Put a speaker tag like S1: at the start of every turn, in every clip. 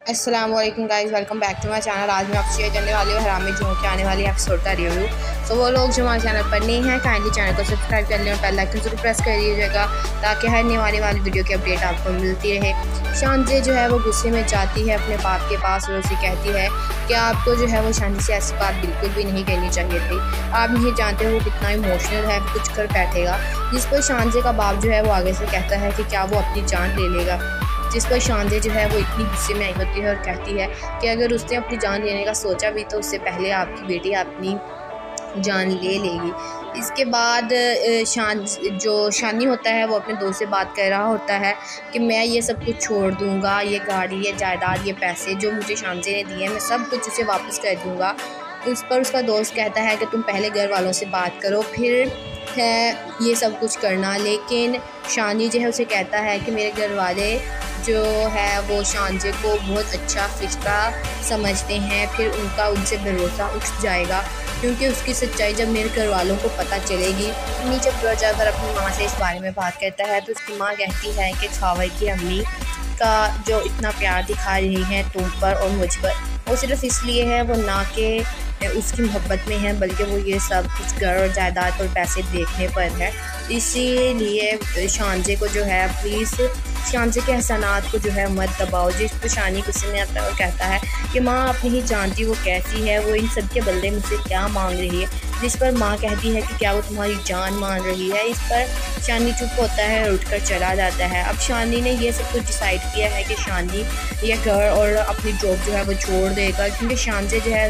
S1: अस्सलाम वालेकुम guys, welcome back to my channel. आज मैं आपसे शेयर करने वाली हूँ हरामी जुओं के आने वाली एपिसोड का रिव्यू। तो वो लोग जो हमारे चैनल पर नहीं हैं, काइंडली चैनल को सब्सक्राइब कर लें और बेल आइकन जरूर प्रेस कर दीजिएगा ताकि हर नई आने वाली वीडियो की अपडेट आपको मिलती रहे। शानजे जो है वो गुस्से में जाती है अपने बाप के पास और उसे कहती है कि आपको जो है वो शानजी से ऐसी बात बिल्कुल भी नहीं कहनी चाहिए थी। आप नहीं जानते वो कितना इमोशनल है, कुछ कर बैठेगा। जिस पर शानजे का बाप जो है वो आगे से कहता है कि क्या वो अपनी जान ले लेगा। जिस पर शानजे जो है वो इतनी गुस्से में आई होती है और कहती है कि अगर उसने अपनी जान लेने का सोचा भी तो उससे पहले आपकी बेटी अपनी जान ले लेगी। इसके बाद शानी होता है वो अपने दोस्त से बात कर रहा होता है कि मैं ये सब कुछ छोड़ दूंगा, ये गाड़ी, ये जायदाद, ये पैसे जो मुझे शानजे ने दिए हैं, मैं सब कुछ उसे वापस कर दूंगा। उस पर उसका दोस्त कहता है कि तुम पहले घर वालों से बात करो, फिर है ये सब कुछ करना। लेकिन शानी जो है उसे कहता है कि मेरे घर वाले जो है वो शानजे को बहुत अच्छा फिस्टा समझते हैं, फिर उनसे भरोसा उठ जाएगा क्योंकि उसकी सच्चाई जब मेरे घर वालों को पता चलेगी। नीचे घर जाकर अपनी माँ से इस बारे में बात करता है तो उसकी माँ कहती है कि खावर की अम्मी का जो इतना प्यार दिखा रही हैं तुम पर और मुझ पर, वो सिर्फ इसलिए है, वो ना कि उसकी मोहब्बत में है, बल्कि वो ये सब कुछ घर और जायदाद और पैसे देखने पर है। इसीलिए शानजे को जो है प्लीज़ शानजे के एहसानात को जो है मत दबाओ। जिस पर शानी गुस्से में आता है और कहता है कि माँ आप नहीं जानती वो कैसी है, वो इन सब के बदले मुझसे क्या मांग रही है। जिस पर माँ कहती है कि क्या वो तुम्हारी जान मान रही है। इस पर शानी चुप होता है और उठकर चला जाता है। अब शानी ने ये सब कुछ डिसाइड किया है कि शानी ये घर और अपनी जॉब जो है वो छोड़ देगा क्योंकि शानजे जो है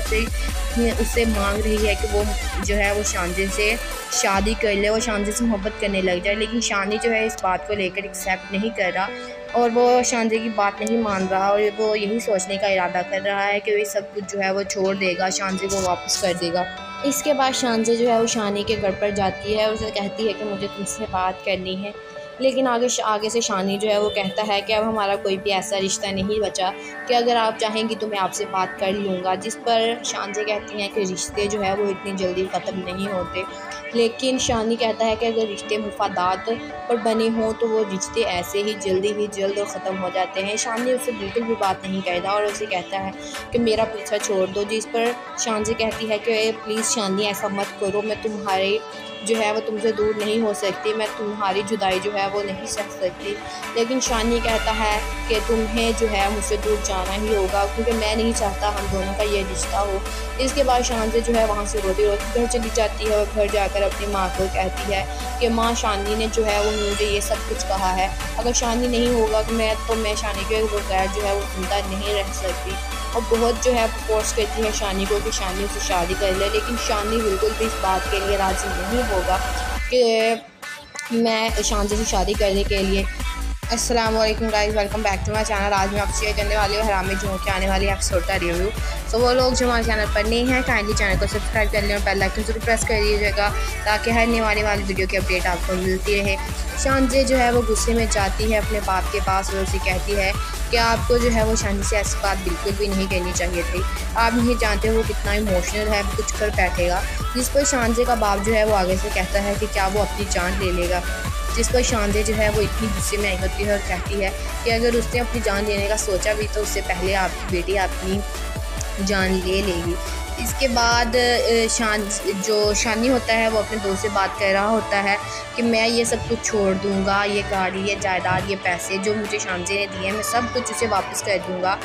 S1: उससे मांग रही है कि वो जो है वो शानजे से शादी कर ले, वो शानजे से मोहब्बत करने लग जाए। लेकिन शानी जो है इस बात को लेकर एक्सेप्ट नहीं कर रहा और वो शानजे की बात नहीं मान रहा और वो यही सोचने का इरादा कर रहा है कि वो सब कुछ जो है वो छोड़ देगा, शानजे को वापस कर देगा। इसके बाद शानजे जो है वो शानी के घर पर जाती है और उसे कहती है कि मुझे तुमसे बात करनी है। लेकिन आगे से शानी जो है वो कहता है कि अब हमारा कोई भी ऐसा रिश्ता नहीं बचा कि अगर आप चाहेंगी तो मैं आपसे बात कर लूँगा। जिस पर शानजे कहती हैं कि रिश्ते जो है वो इतनी जल्दी ख़त्म नहीं होते। लेकिन शानी कहता है कि अगर रिश्ते मुफादात पर बने हों तो वो रिश्ते ऐसे ही जल्द और ख़त्म हो जाते हैं। शानी उससे बिल्कुल भी बात नहीं करता और उसे कहता है कि मेरा पीछा छोड़ दो। जिस पर शानजी कहती है कि प्लीज़ शानी ऐसा मत करो, मैं तुम्हारे जो है वो तुमसे दूर नहीं हो सकती, मैं तुम्हारी जुदाई जो है वो नहीं सह सकती। लेकिन शानी कहता है कि तुम्हें जो है मुझसे दूर जाना ही होगा क्योंकि मैं नहीं चाहता हम दोनों का ये रिश्ता हो। इसके बाद शानजी जो है वहाँ से रोती रोती घर चली जाती है और घर जाकर अपनी माँ को कहती है कि माँ शानी ने जो है वो मुझे ये सब कुछ कहा है, अगर शानी नहीं होगा तो मैं शानी के बगैर जो है वो जिंदा नहीं रह सकती। और बहुत जो है फोर्स करती है शानी को कि शानी उसे शादी कर ले, लेकिन शानी बिल्कुल भी इस बात के लिए राज़ी नहीं होगा कि मैं शानजे से शादी करने के लिए। अस्सलाम वालेकुम guys, welcome back to my channel. आज मैं आपसे शेयर करने वाली हूँ हरामी जुओं के आने वाली एपिसोड का रिव्यू। तो वो लोग जो हमारे चैनल पर नहीं हैं, काइंडली चैनल को सब्सक्राइब कर लें और बेल आइकन जरूर प्रेस कर दीजिएगा ताकि हर नई आने वाली वीडियो की अपडेट आपको मिलती रहे। शानजे जो है वो गुस्से में जाती है अपने बाप के पास और उसे कहती है कि आपको जो है वो शानजे से ऐसी बात बिल्कुल भी नहीं कहनी चाहिए थी। आप नहीं जानते वो कितना इमोशनल है, कुछ कर बैठेगा। जिस पर शानजे का बाप जो है वो आगे से कहता है कि क्या वो अपनी जान ले लेगा। जिस पर शानजे जो है वो इतनी गुस्से में आई होती है और कहती है कि अगर उसने अपनी जान लेने का सोचा भी तो उससे पहले आपकी बेटी अपनी जान ले लेगी। इसके बाद शानी होता है वो अपने दोस्त से बात कर रहा होता है कि मैं ये सब कुछ छोड़ दूंगा, ये गाड़ी, ये जायदाद, ये पैसे जो मुझे शानजे ने दिए हैं, मैं सब कुछ उसे वापस कर दूंगा।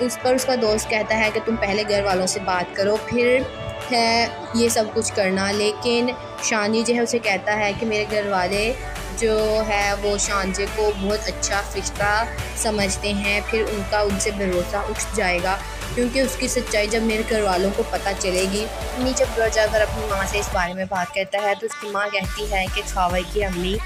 S1: उस पर उसका दोस्त कहता है कि तुम पहले घर वालों से बात करो, फिर है ये सब कुछ करना। लेकिन शानी जो है उसे कहता है कि मेरे घर वाले जो है वो शानजे को बहुत अच्छा फिस्टा समझते हैं, फिर उनसे भरोसा उठ जाएगा क्योंकि उसकी सच्चाई जब मेरे घर वालों को पता चलेगी। नीचे घर जाकर अपनी माँ से इस बारे में बात करता है तो उसकी माँ कहती है कि खावर की अम्मी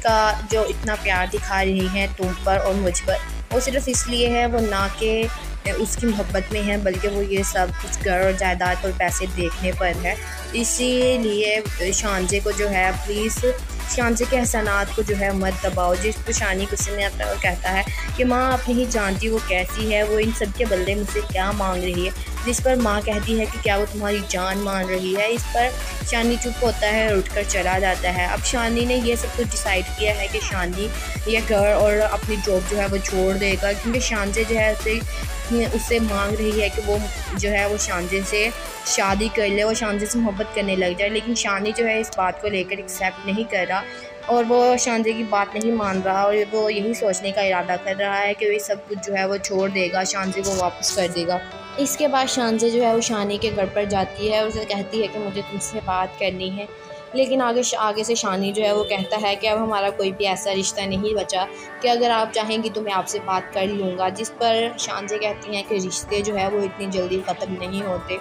S1: का जो इतना प्यार दिखा रही हैं तुम पर और मुझ पर, वो सिर्फ इसलिए है, वो ना कि उसकी मोहब्बत में है, बल्कि वो ये सब कुछ घर और जायदाद और पैसे देखने पर है। इसीलिए शानजे को जो है प्लीज़ शानजे के एहसानात को जो है मत दबाओ। जिस पर शानी गुस्से में आता है और कहता है कि माँ आप नहीं जानती वो कैसी है, वो इन सब के बदले मुझसे क्या मांग रही है। जिस पर माँ कहती है कि क्या वो तुम्हारी जान मान रही है। इस पर शानी चुप होता है और उठकर चला जाता है। अब शानी ने ये सब कुछ डिसाइड किया है कि शानी ये घर और अपनी जॉब जो है वो छोड़ देगा क्योंकि शानजे जो है उससे मांग रही है कि वो जो है वो शानजे से शादी कर ले, वो शानजे से मोहब्बत करने लग जाए। लेकिन शानी जो है इस बात को लेकर एक्सेप्ट नहीं कर रहा और वो शानजे की बात नहीं मान रहा और वो यही सोचने का इरादा कर रहा है कि ये सब कुछ जो है वो छोड़ देगा, शानजे को वापस कर देगा। इसके बाद शानजे जो है वो शानी के घर पर जाती है और उसे कहती है कि मुझे तुमसे बात करनी है। लेकिन आगे से शानी जो है वो कहता है कि अब हमारा कोई भी ऐसा रिश्ता नहीं बचा कि अगर आप चाहेंगी तो मैं आपसे बात कर लूँगा। जिस पर शानजे कहती हैं कि रिश्ते जो है वो इतनी जल्दी ख़त्म नहीं होते।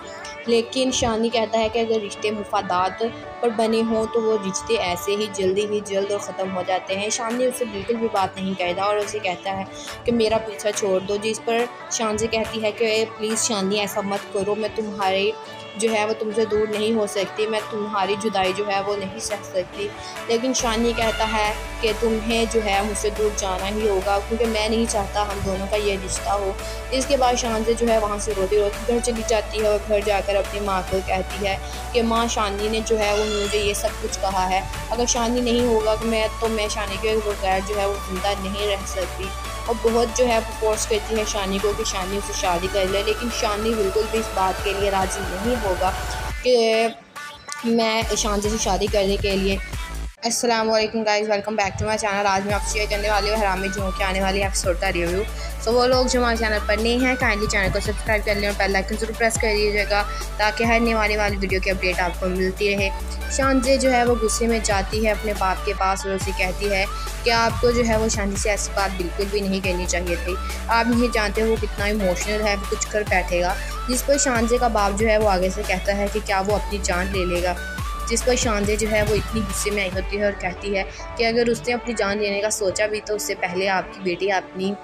S1: लेकिन शानी कहता है कि अगर रिश्ते मुफादात पर बने हों तो वो रिश्ते ऐसे ही जल्द और ख़त्म हो जाते हैं। शानी उससे बिल्कुल भी बात नहीं करता और उसे कहता है कि मेरा पीछा छोड़ दो। जिस पर शानजे कहती है कि प्लीज़ शानी ऐसा मत करो, मैं तुम्हारे जो है वो तुमसे दूर नहीं हो सकती, मैं तुम्हारी जुदाई जो है वो नहीं सह सकती। लेकिन शानी कहता है कि तुम्हें जो है मुझसे दूर जाना ही होगा क्योंकि मैं नहीं चाहता हम दोनों का ये रिश्ता हो। इसके बाद शानजे जो है वहाँ से रोती रोती घर चली जाती है और घर जाकर अपनी माँ को कहती है कि माँ, शानी ने जो है वो मुझे ये सब कुछ कहा है, अगर शानी नहीं होगा तो मैं शानी के बगैर जो है वो ज़िंदा नहीं रह सकती। और बहुत जो है फोर्स करती है शानी को कि शानी उससे शादी कर ले। लेकिन शानी बिल्कुल भी इस बात के लिए राज़ी नहीं होगा कि मैं शानजे से शादी करने के लिए। अस्सलाम वालेकुम guys, welcome back to my channel. आज मैं आपसे शेयर करने वाली हूँ हरामी जुनून के आने वाली एपिसोड का रिव्यू। सो वो लोग जो हमारे चैनल पर नए हैं काइंडली चैनल को सब्सक्राइब कर लें और बेल आइकन जरूर प्रेस कर दीजिएगा ताकि हर नई वाली वीडियो की अपडेट आपको मिलती रहे। शानजे जो है वो गुस्से में जाती है अपने बाप के पास और उसे कहती है कि आपको जो है वो शानी से ऐसी बात बिल्कुल भी नहीं कहनी चाहिए थी, आप नहीं जानते वो कितना इमोशनल है, वो कुछ कर बैठेगा। जिस पर शानजे का बाप जो है वो आगे से कहता है कि क्या वो अपनी जान ले लेगा। जिस पर शानजे जो है वो इतनी गुस्से में आई होती है और कहती है कि अगर उसने अपनी जान लेने का सोचा भी तो उससे पहले आपकी बेटी अपनी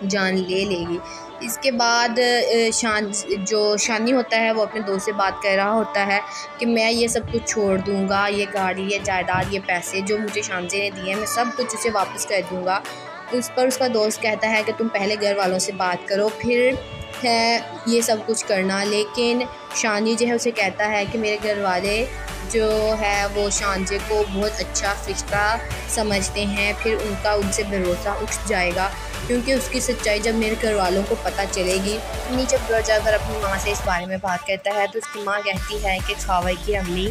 S1: जान ले लेगी। इसके बाद शानी होता है वो अपने दोस्त से बात कर रहा होता है कि मैं ये सब कुछ छोड़ दूँगा, ये गाड़ी, ये जायदाद, ये पैसे जो मुझे शानजे ने दिए मैं सब कुछ उसे वापस कर दूँगा। उस पर उसका दोस्त कहता है कि तुम पहले घर वालों से बात करो फिर है ये सब कुछ करना। लेकिन शानी जो है उसे कहता है कि मेरे घर वाले जो है वो शानजे को बहुत अच्छा रिश्ता समझते हैं, फिर उनसे भरोसा उठ जाएगा क्योंकि उसकी सच्चाई जब मेरे घर वालों को पता चलेगी। नीचे घर जाकर अपनी माँ से इस बारे में बात करता है तो उसकी माँ कहती है कि खावे की अम्मी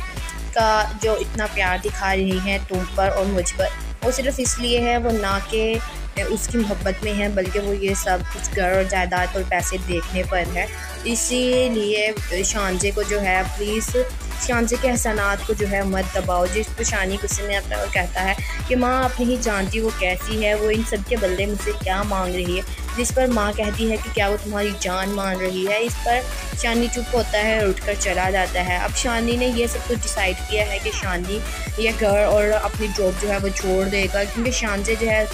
S1: का जो इतना प्यार दिखा रही है तुम पर और मुझ पर वो सिर्फ इसलिए है, वो ना कि उसकी मोहब्बत में है बल्कि वो ये सब कुछ घर और जायदाद और पैसे देखने पर है। इसीलिए शानजे को जो है प्लीज़ शानजे के एहसानात को जो है मत दबाओ। जिस पर शानी गुस्से में अपना कहता है कि माँ आप नहीं जानती वो कैसी है, वो इन सब के बदले मुझसे क्या मांग रही है। जिस पर माँ कहती है कि क्या वो तुम्हारी जान मान रही है। इस पर शानी चुप होता है और उठकर चला जाता है। अब शानी ने ये सब कुछ डिसाइड किया है कि शानी ये घर और अपनी जॉब जो है वो छोड़ देगा क्योंकि शानजे जो है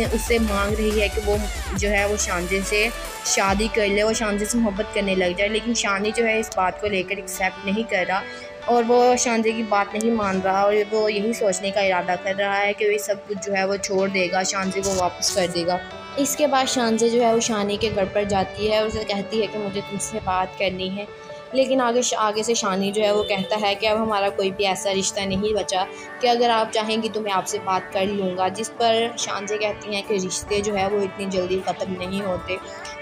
S1: उससे मांग रही है कि वो जो है वो शानजे से शादी कर ले, वो शानजे से मोहब्बत करने लग जाए। लेकिन शानी जो है इस बात को लेकर एक्सेप्ट नहीं कर रहा और वो शानजे की बात नहीं मान रहा और वो यही सोचने का इरादा कर रहा है कि ये सब कुछ जो है वो छोड़ देगा, शानजे को वापस कर देगा। इसके बाद शानजे जो है वो शानी के घर पर जाती है और उसे कहती है कि मुझे तुमसे बात करनी है। लेकिन आगे से शानी जो है वो कहता है कि अब हमारा कोई भी ऐसा रिश्ता नहीं बचा कि अगर आप चाहेंगी तो मैं आपसे बात कर लूँगा। जिस पर शानजे कहती हैं कि रिश्ते जो है वो इतनी जल्दी ख़त्म नहीं होते।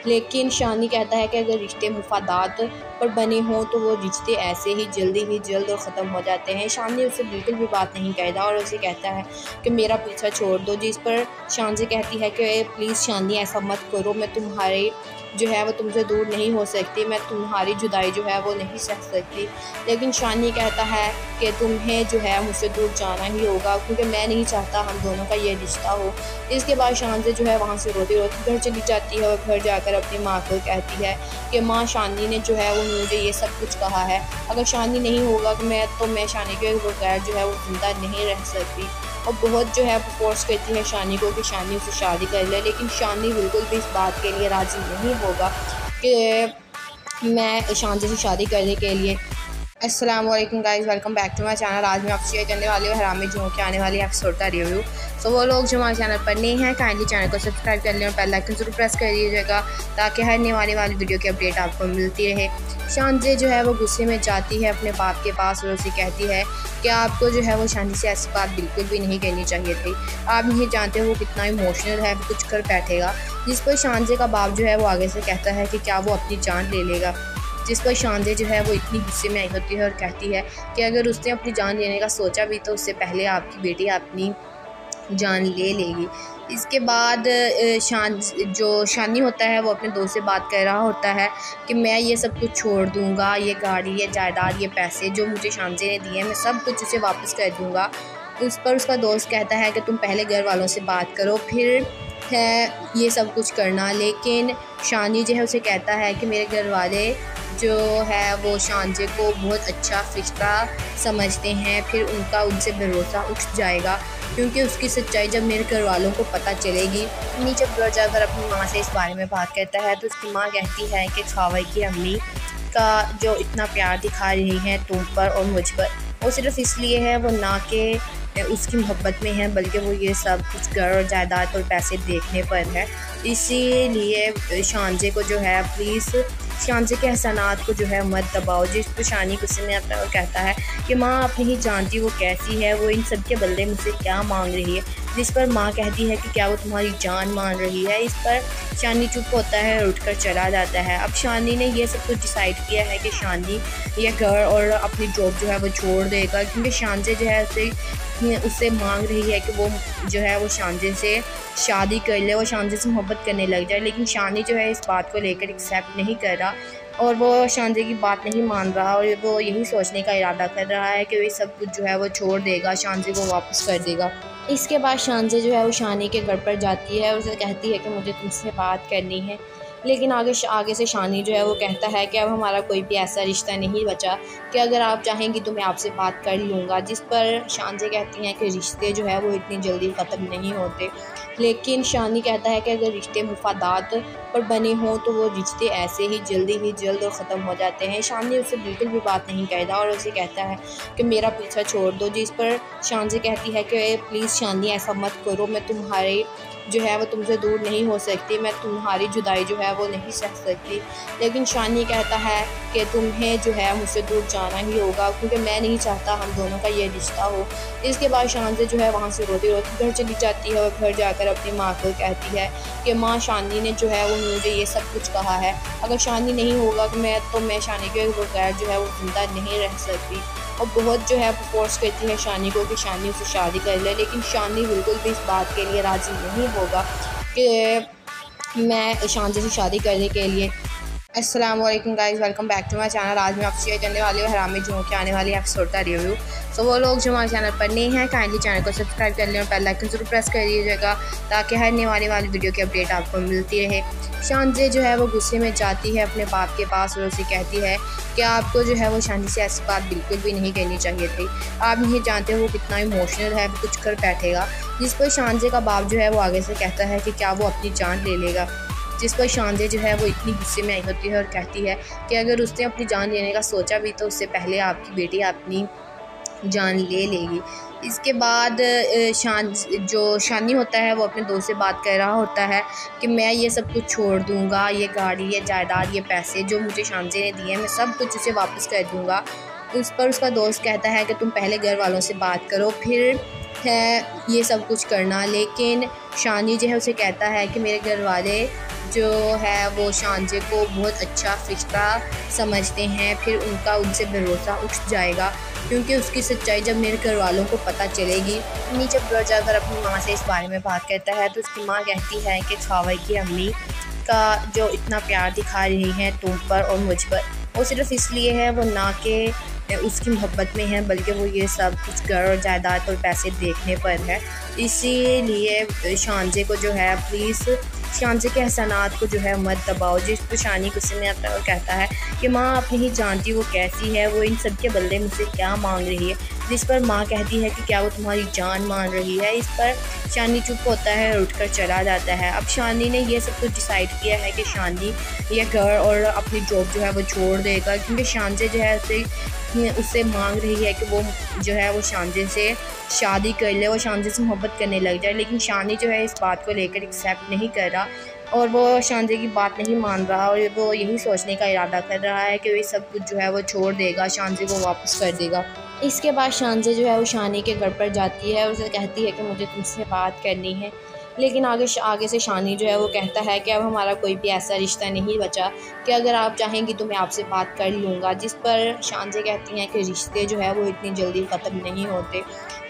S1: लेकिन शानी कहता है कि अगर रिश्ते मुफादात पर बने हों तो वो रिश्ते ऐसे ही जल्द और ख़त्म हो जाते हैं। शानी उससे बिल्कुल भी बात नहीं करता और उसे कहता है कि मेरा पीछा छोड़ दो। जिस पर शानजे कहती है कि प्लीज़ शानी ऐसा मत करो, मैं तुम्हारे जो है वो तुमसे दूर नहीं हो सकती, मैं तुम्हारी जुदाई जो है वो नहीं सह सकती। लेकिन शानी कहता है कि तुम्हें जो है मुझसे दूर जाना ही होगा क्योंकि मैं नहीं चाहता हम दोनों का ये रिश्ता हो। इसके बाद शानजे जो है वहाँ से रोती रोती घर चली जाती है और घर जाकर अपनी माँ को कहती है कि माँ, शानी ने जो है वो मुझे ये सब कुछ कहा है, अगर शानी नहीं होगा तो मैं शानी के बगैर जो है वो ज़िंदा नहीं रह सकती। और बहुत जो है फोर्स करती है शानी को कि शानी उससे शादी कर ले। लेकिन शानी बिल्कुल भी इस बात के लिए राज़ी नहीं होगा कि मैं शानजे से शादी करने के लिए अस्सलामुअलैकुम guys, welcome back to my channel. आज मैं आपसे शेयर करने वाली हूँ हरामी जुओं के आने वाली एपिसोड का रिव्यू। सो वो लोग जो हमारे चैनल पर नए हैं काइंडली चैनल को सब्सक्राइब कर लें और बेल आइकन जरूर प्रेस कर दीजिएगा ताकि हर नई वाली वीडियो की अपडेट आपको मिलती रहे। शानजे जो है वो गुस्से में जाती है अपने बाप के पास और उसे कहती है कि आपको जो है वो शांति से ऐसी बात बिल्कुल भी नहीं कहनी चाहिए थी। आप नहीं जानते वो कितना इमोशनल है, वो कुछ कर बैठेगा। जिस पर शानजे का बाप जो है वो आगे से कहता है कि क्या वो अपनी जान ले लेगा। जिस पर शानजे जो है वो इतनी गुस्से में आई होती है और कहती है कि अगर उसने अपनी जान लेने का सोचा भी तो उससे पहले आपकी बेटी अपनी जान ले लेगी। इसके बाद शानी होता है वो अपने दोस्त से बात कर रहा होता है कि मैं ये सब कुछ छोड़ दूँगा, ये गाड़ी, ये जायदाद, ये पैसे जो मुझे शानजे ने दिए मैं सब कुछ उसे वापस कर दूँगा। उस पर उसका दोस्त कहता है कि तुम पहले घर वालों से बात करो फिर है ये सब कुछ करना। लेकिन शानी जो है उसे कहता है कि मेरे घर वाले जो है वो शानजे को बहुत अच्छा रिश्ता समझते हैं, फिर उनसे भरोसा उठ जाएगा क्योंकि उसकी सच्चाई जब मेरे घर वालों को पता चलेगी। नीचे घर जाकर अपनी माँ से इस बारे में बात करता है तो उसकी माँ कहती है कि खावे की अम्मी का जो इतना प्यार दिखा रही है तुम पर और मुझ पर वो सिर्फ इसलिए है, वो ना कि उसकी मोहब्बत में है बल्कि वो ये सब कुछ घर और जायदाद और पैसे देखने पर है। इसीलिए शानजे को जो है प्लीज़ शानजे के एहसानात को जो है मत दबाओ। जिस पर शानी गुस्से में आता है और कहता है कि माँ आप नहीं जानती वो कैसी है, वो इन सब के बदले मुझसे क्या मांग रही है। जिस पर माँ कहती है कि क्या वो तुम्हारी जान मान रही है। इस पर शानी चुप होता है और उठकर चला जाता है। अब शानी ने ये सब कुछ डिसाइड किया है कि शानी ये घर और अपनी जॉब जो है वो छोड़ देगा क्योंकि शानजे जो है उससे मांग रही है कि वो जो है वो शानजे से शादी कर ले, वो शानजे से मोहब्बत करने लग जाए। लेकिन शानी जो है इस बात को लेकर एक्सेप्ट नहीं कर रहा और वो शानजे की बात नहीं मान रहा और वो यही सोचने का इरादा कर रहा है कि वो सब कुछ जो है वो छोड़ देगा, शानजे को वापस कर देगा। इसके बाद शानजे जो है वो शानी के घर पर जाती है और उसे कहती है कि मुझे तुमसे बात करनी है। लेकिन आगे से शानी जो है वो कहता है कि अब हमारा कोई भी ऐसा रिश्ता नहीं बचा कि अगर आप चाहेंगी तो मैं आपसे बात कर लूँगा। जिस पर शानजे कहती हैं कि रिश्ते जो है वो इतनी जल्दी ख़त्म नहीं होते। लेकिन शानी कहता है कि अगर रिश्ते मुफादात पर बने हों तो वो रिश्ते ऐसे ही जल्द और ख़त्म हो जाते हैं। शानी उससे बिल्कुल भी बात नहीं करता और उसे कहता है कि मेरा पीछा छोड़ दो। जिस पर शानजे कहती है कि प्लीज़ शानी ऐसा मत करो, मैं तुम्हारे जो है वो तुमसे दूर नहीं हो सकती, मैं तुम्हारी जुदाई जो है वो नहीं सह सकती। लेकिन शानी कहता है कि तुम्हें जो है मुझसे दूर जाना ही होगा क्योंकि मैं नहीं चाहता हम दोनों का ये रिश्ता हो। इसके बाद शानजे जो है वहाँ से रोती रोती घर चली जाती है और घर जाकर अपनी माँ को कहती है कि माँ शानी ने जो है वो मुझे ये सब कुछ कहा है, अगर शानी नहीं होगा तो मैं शानी के बगैर जो है वो जिंदा नहीं रह सकती। और बहुत जो है फोर्स करती है शानी को कि शानी उसे शादी कर ले। लेकिन शानी बिल्कुल भी इस बात के लिए राज़ी नहीं होगा कि मैं शानजे से शादी करने के लिए। अस्सलामुअलैकुम guys, welcome back to my channel. आज मैं आपसे शेयर करने वाली हूँ हरामी जुओं के आने वाली एपिसोड का रिव्यू। सो वो लोग जो हमारे चैनल पर नए हैं काइंडली चैनल को सब्सक्राइब कर लें और बेल आइकन जरूर प्रेस कर दीजिएगा ताकि हर नई वाली वीडियो की अपडेट आपको मिलती रहे। शानजे जो है वो गुस्से में जाती है अपने बाप के पास और उसे कहती है कि आपको जो है वो शांति से ऐसी बात बिल्कुल भी नहीं कहनी चाहिए थी। आप नहीं जानते वो कितना इमोशनल है, वो कुछ कर बैठेगा। जिस पर शानजे का बाप जो है वो आगे से कहता है कि क्या वो अपनी जान ले लेगा। जिस पर शानजे जो है वो इतनी गुस्से में आई होती है और कहती है कि अगर उसने अपनी जान लेने का सोचा भी तो उससे पहले आपकी बेटी अपनी जान ले लेगी। इसके बाद शानी होता है वो अपने दोस्त से बात कर रहा होता है कि मैं ये सब कुछ छोड़ दूँगा, ये गाड़ी, ये जायदाद, ये पैसे जो मुझे शानजे ने दिए मैं सब कुछ उसे वापस कर दूँगा। उस पर उसका दोस्त कहता है कि तुम पहले घर वालों से बात करो फिर है ये सब कुछ करना। लेकिन शानी जो है उसे कहता है कि मेरे घर वाले जो है वो शानजे को बहुत अच्छा रिश्ता समझते हैं, फिर उनसे भरोसा उठ जाएगा क्योंकि उसकी सच्चाई जब मेरे घर वालों को पता चलेगी। नीचे घर जाकर अपनी माँ से इस बारे में बात करता है तो उसकी माँ कहती है कि खावे की अम्मी का जो इतना प्यार दिखा रही है तुम पर और मुझ पर वो सिर्फ इसलिए है, वो ना कि उसकी मोहब्बत में है बल्कि वो ये सब कुछ घर और जायदाद और पैसे देखने पर है। इसीलिए शानजे को जो है प्लीज़ शानजे के एहसानात को जो है मत दबाओ। जिस पर शानी गुस्से में आता है और कहता है कि माँ आप नहीं जानती वो कैसी है, वो इन सब के बदले मुझसे क्या मांग रही है। जिस पर माँ कहती है कि क्या वो तुम्हारी जान मान रही है। इस पर शानी चुप होता है और उठकर चला जाता है। अब शानी ने ये सब कुछ डिसाइड किया है कि शानी ये घर और अपनी जॉब जो है वो छोड़ देगा, क्योंकि शानजे जो है उससे मांग रही है कि वो जो है वो शानजे से शादी कर ले, वो शानजे से मोहब्बत करने लग जाए। लेकिन शानी जो है इस बात को लेकर एक्सेप्ट नहीं कर रहा और वो शानजे की बात नहीं मान रहा और वो यही सोचने का इरादा कर रहा है कि वो सब कुछ जो है वो छोड़ देगा, शानजे को वापस कर देगा। इसके बाद शानजे जो है वो शानी के घर पर जाती है और उसे कहती है कि मुझे तुमसे बात करनी है। लेकिन आगे से शानी जो है वो कहता है कि अब हमारा कोई भी ऐसा रिश्ता नहीं बचा कि अगर आप चाहेंगी तो मैं आपसे बात कर लूँगा। जिस पर शानजे कहती हैं कि रिश्ते जो है वो इतनी जल्दी ख़त्म नहीं होते।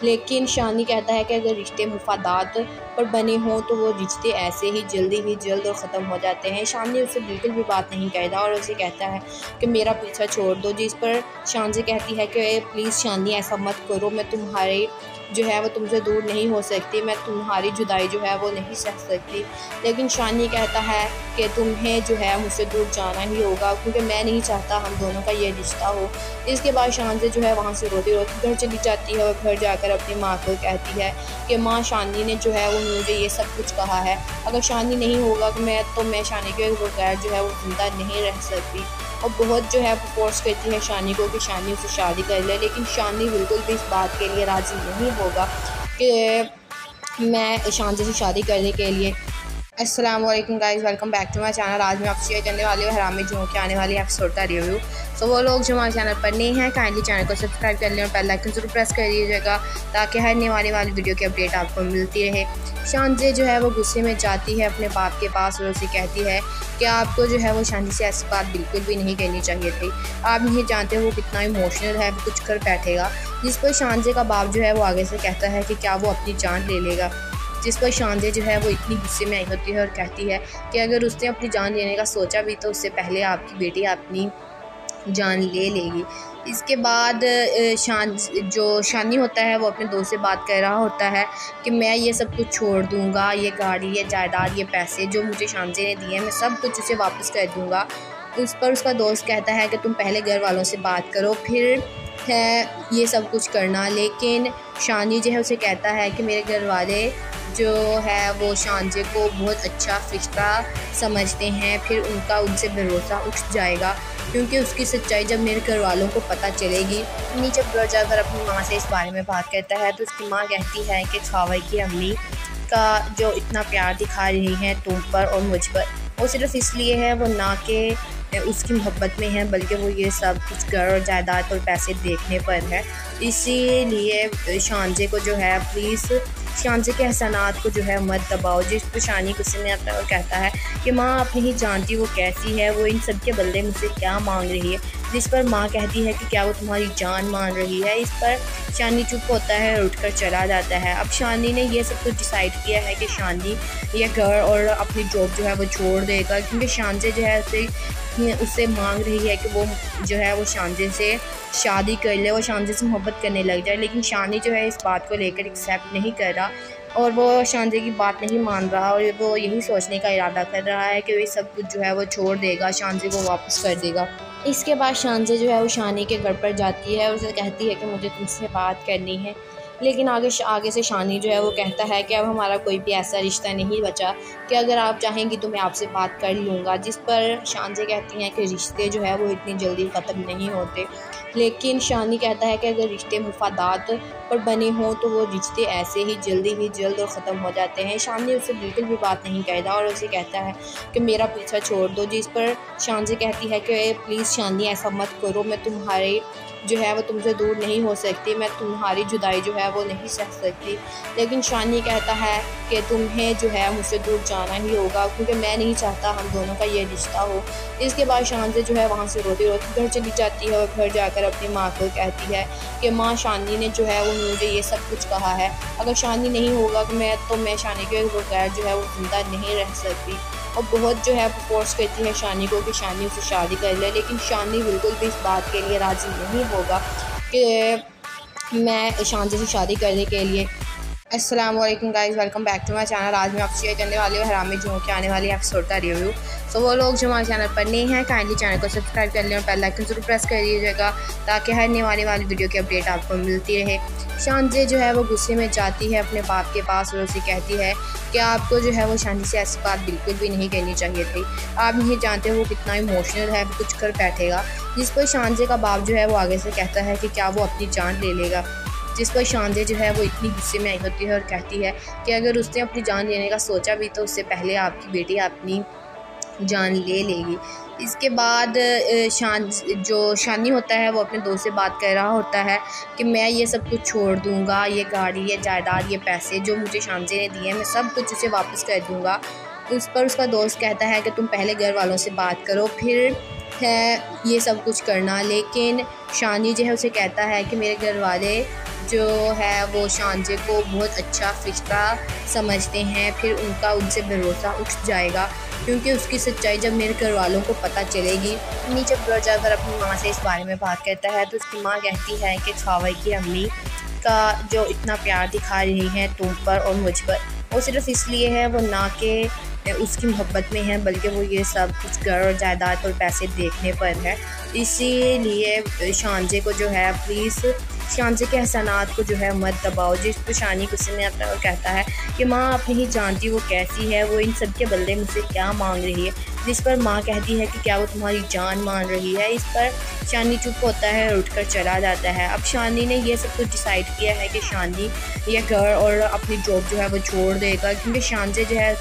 S1: लेकिन शानी कहता है कि अगर रिश्ते मुफादात पर बने हों तो वो रिश्ते ऐसे ही जल्द और ख़त्म हो जाते हैं। शानी उससे बिल्कुल भी बात नहीं करता और उसे कहता है कि मेरा पीछा छोड़ दो। जिस पर शानजे कहती है कि प्लीज़ शानी ऐसा मत करो, मैं तुम्हारे जो है वो तुमसे दूर नहीं हो सकती, मैं तुम्हारी जुदाई जो है वो नहीं सह सकती। लेकिन शानी कहता है कि तुम्हें जो है मुझसे दूर जाना ही होगा, क्योंकि मैं नहीं चाहता हम दोनों का ये रिश्ता हो। इसके बाद शानजे जो है वहाँ से रोती रोती घर चली जाती है और घर जाकर अपनी माँ को कहती है कि माँ, शानी ने जो है वो मुझे ये सब कुछ कहा है, अगर शानी नहीं होगा तो मैं शानी के बगैर जो है वो जिंदा नहीं रह सकती। और बहुत जो है फोर्स करती है शानी को कि शानी उससे शादी कर ले, लेकिन शानी बिल्कुल भी इस बात के लिए राज़ी नहीं होगा कि मैं शानजे से शादी करने के लिए। अस्सलाम वालेकुम guys, welcome back to my channel. आज मैं आपसे शेयर करने वाली हूँ हरामी जुमों के आने वाली एपिसोड का रिव्यू। तो वो लोग जो हमारे चैनल पर नए हैं काइंडली चैनल को सब्सक्राइब कर लें और बेल आइकन जरूर प्रेस कर दीजिएगा ताकि हर नई वाली वीडियो की अपडेट आपको मिलती रहे। शानजे जो है वो गुस्से में जाती है अपने बाप के पास और उसे कहती है कि आपको जो है वो शानी से ऐसी बात बिल्कुल भी नहीं कहनी चाहिए थी, आप नहीं जानते वो कितना इमोशनल है, वो कुछ कर बैठेगा। जिस पर शानजे का बाप जो है वो आगे से कहता है कि क्या वो अपनी जान ले लेगा। जिस पर शानजे जो है वो इतनी गुस्से में आई होती है और कहती है कि अगर उसने अपनी जान लेने का सोचा भी तो उससे पहले आपकी बेटी अपनी जान ले लेगी। इसके बाद शानी होता है वो अपने दोस्त से बात कर रहा होता है कि मैं ये सब कुछ छोड़ दूँगा, ये गाड़ी, ये जायदाद, ये पैसे जो मुझे शानजे ने दिए हैं मैं सब कुछ उसे वापस कर दूँगा। उस पर उसका दोस्त कहता है कि तुम पहले घर वालों से बात करो फिर है ये सब कुछ करना। लेकिन शानी जो है उसे कहता है कि मेरे घर वाले जो है वो शानजे को बहुत अच्छा रिश्ता समझते हैं, फिर उनसे भरोसा उठ जाएगा, क्योंकि उसकी सच्चाई जब मेरे घर वालों को पता चलेगी। अम्मी जब घर जाकर अपनी माँ से इस बारे में बात करता है तो उसकी माँ कहती है कि खावे की अम्मी का जो इतना प्यार दिखा रही है तुम पर और मुझ पर, वो सिर्फ इसलिए है वो ना कि उसकी मोहब्बत में है, बल्कि वो ये सब कुछ घर और जायदाद और पैसे देखने पर है। इसीलिए शानजे को जो है प्लीज़ शानजे के एहसानात को जो है मत दबाओ। जिस पर शानी गुस्से में आता है और कहता है कि माँ आप नहीं जानती वो कैसी है, वो इन सब के बदले मुझसे क्या मांग रही है। जिस पर माँ कहती है कि क्या वो तुम्हारी जान मान रही है। इस पर शानी चुप होता है और उठकर चला जाता है। अब शानी ने ये सब कुछ डिसाइड किया है कि शानी ये घर और अपनी जॉब जो है वो छोड़ देगा, क्योंकि शानजे जो है उससे मांग रही है कि वो जो है वो शानजे से शादी कर ले, वो शानजे से मोहब्बत करने लग जाए। लेकिन शानी जो है इस बात को लेकर एक्सेप्ट नहीं कर रहा और वो शानजे की बात नहीं मान रहा और वो यही सोचने का इरादा कर रहा है कि वो सब कुछ जो है वो छोड़ देगा, शानजे को वापस कर देगा। इसके बाद शानजे जो है वो शानी के घर पर जाती है और उसे कहती है कि मुझे तुमसे बात करनी है। लेकिन आगे से शानी जो है वो कहता है कि अब हमारा कोई भी ऐसा रिश्ता नहीं बचा कि अगर आप चाहेंगी तो मैं आपसे बात कर लूँगा। जिस पर शानजे कहती हैं कि रिश्ते जो है वो इतनी जल्दी ख़त्म नहीं होते। लेकिन शानी कहता है कि अगर रिश्ते मुफादात पर बने हों तो वो रिश्ते ऐसे ही जल्द और ख़त्म हो जाते हैं। शानी उससे बिल्कुल भी बात नहीं करता और उसे कहता है कि मेरा पीछा छोड़ दो। जिस पर शानजे कहती है कि प्लीज़ शानी ऐसा मत करो, मैं तुम्हारे जो है वो तुमसे दूर नहीं हो सकती, मैं तुम्हारी जुदाई जो है वो नहीं सह सकती। लेकिन शानी कहता है कि तुम्हें जो है मुझसे दूर जाना ही होगा, क्योंकि मैं नहीं चाहता हम दोनों का ये रिश्ता हो। इसके बाद शानजे जो है वहाँ से रोती रोती घर चली जाती है और घर जाकर अपनी माँ को कहती है कि माँ, शानी ने जो है वो मुझे ये सब कुछ कहा है, अगर शानी नहीं होगा तो मैं शानी के बगैर जो है वो जिंदा नहीं रह सकती। और बहुत जो है फोर्स करती है शानी को कि शानी उसे शादी कर ले, लेकिन शानी बिल्कुल भी इस बात के लिए राज़ी नहीं होगा कि मैं शानजे से शादी करने के लिए। अस्सलाम वालेकुम guys, welcome back to my channel. आज मैं आपसे शेयर करने वाली हूँ हरामी जुमों के आने वाली एपिसोड का रिव्यू। सो वो लोग जो हमारे चैनल पर नए हैं काइंडली चैनल को सब्सक्राइब कर लें और बेल आइकन ज़रूर प्रेस कर दीजिएगा ताकि हर नई आने वाली वीडियो की अपडेट आपको मिलती रहे। शानजे जो है वो गुस्से में जाती है अपने बाप के पास और उसे कहती है कि आपको जो है वो शानी से ऐसी बात बिल्कुल भी नहीं कहनी चाहिए थी। आप नहीं जानते वो कितना इमोशनल है, वो कुछ कर बैठेगा। जिस पर शानजे का बाप जो है वो आगे से कहता है कि क्या वो अपनी जान ले लेगा। जिस पर शानजे जो है वो इतनी गुस्से में आई होती है और कहती है कि अगर उसने अपनी जान लेने का सोचा भी तो उससे पहले आपकी बेटी अपनी जान ले लेगी। इसके बाद शानी होता है वो अपने दोस्त से बात कर रहा होता है कि मैं ये सब कुछ छोड़ दूंगा, ये गाड़ी, ये जायदाद, ये पैसे जो मुझे शानजे ने दिए मैं सब कुछ उसे वापस कर दूंगा। उस पर उसका दोस्त कहता है कि तुम पहले घर वालों से बात करो फिर है ये सब कुछ करना। लेकिन शानी जो है उसे कहता है कि मेरे घर वाले जो है वो शानजे को बहुत अच्छा रिश्ता समझते हैं, फिर उनका उनसे भरोसा उठ जाएगा क्योंकि उसकी सच्चाई जब मेरे घर वालों को पता चलेगी। नीचे घर जाकर अपनी माँ से इस बारे में बात करता है तो उसकी माँ कहती है कि खावे की अम्मी का जो इतना प्यार दिखा रही है तुम पर और मुझ पर वो सिर्फ इसलिए है, वो ना कि उसकी मोहब्बत में है बल्कि वो ये सब कुछ घर और जायदाद और पैसे देखने पर है। इसीलिए शानजे को जो है प्लीज़ शानजे के एहसानात को जो है मत दबाओ। जिस पर शानी गुस्से में आता है और कहता है कि माँ आप नहीं जानती वो कैसी है, वो इन सब के बदले मुझसे क्या मांग रही है। जिस पर माँ कहती है कि क्या वो तुम्हारी जान मान रही है। इस पर शानी चुप होता है और उठकर चला जाता है। अब शानी ने ये सब कुछ डिसाइड किया है कि शानी ये घर और अपनी जॉब जो है वो छोड़ देगा क्योंकि शानजे जो है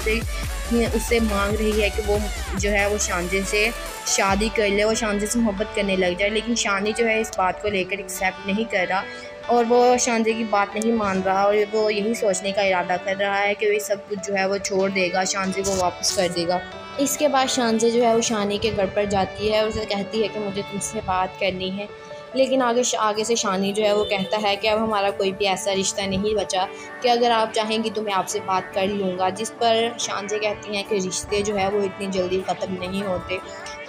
S1: उससे मांग रही है कि वो जो है वो शानजे से शादी कर ले, वो शानजे से मोहब्बत करने लग जाए। लेकिन शानी जो है इस बात को लेकर एक्सेप्ट नहीं कर रहा और वो शानजे की बात नहीं मान रहा और वो यही सोचने का इरादा कर रहा है कि वो सब कुछ जो है वो छोड़ देगा, शानजे को वापस कर देगा। इसके बाद शानजे जो है वो शानी के घर पर जाती है और उसे कहती है कि मुझे तुमसे बात करनी है। लेकिन आगे से शानी जो है वो कहता है कि अब हमारा कोई भी ऐसा रिश्ता नहीं बचा कि अगर आप चाहेंगी तो मैं आपसे बात कर लूँगा। जिस पर शानजे कहती हैं कि रिश्ते जो है वो इतनी जल्दी ख़त्म नहीं होते।